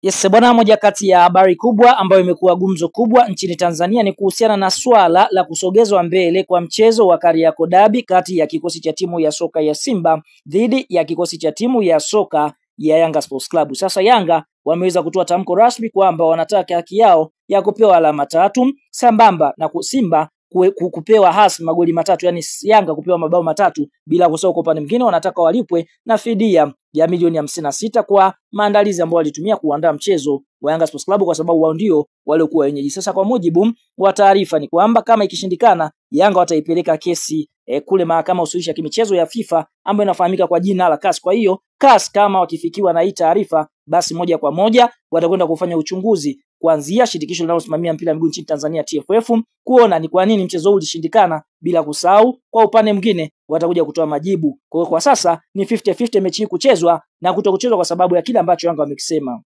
Yes, bwana, moja kati ya habari kubwa ambayo imekuwa gumzo kubwa nchini Tanzania ni kuhusiana na swala la kusogezwa mbele kwa mchezo wa Kariakoo Derby kati ya kikosi cha timu ya soka ya Simba dhidi ya kikosi cha timu ya soka ya Yanga Sports Club. Sasa Yanga wameweza kutoa tamko rasmi kwamba wanataka haki yao ya kupewa alama 3 sambamba na Simba kupewa hasi magoli 3, yani Yanga kupewa mabao 3, bila kusahau kwa upande mwingine wanataka walipwe na fidia ya milioni 56 kwa maandalizi ambayo walitumia kuandaa mchezo wa Yanga Sports Club, kwa sababu wao ndio waliokuwa wenyeji. Sasa kwa mujibu wa taarifa ni kwamba kama ikishindikana, Yanga wataipeleka kesi kule mahakama usuluhishi ya kimichezo ya FIFA ambayo inafahamika kwa jina la CAS. Kwa hiyo CAS kama wakifikiwa na hii taarifa, basi moja kwa moja watakwenda kufanya uchunguzi kuanzia shirikisho linalosimamia mpira wa miguu nchini Tanzania TFF kuona ni kwa nini mchezo huu ulishindikana, bila kusahau kwa upande mwingine watakuja kutoa majibu. Kwa hiyo kwa sasa ni 50-50 mechi hii kuchezwa na kutokuchezwa kwa sababu ya kile ambacho Yanga wamekisema.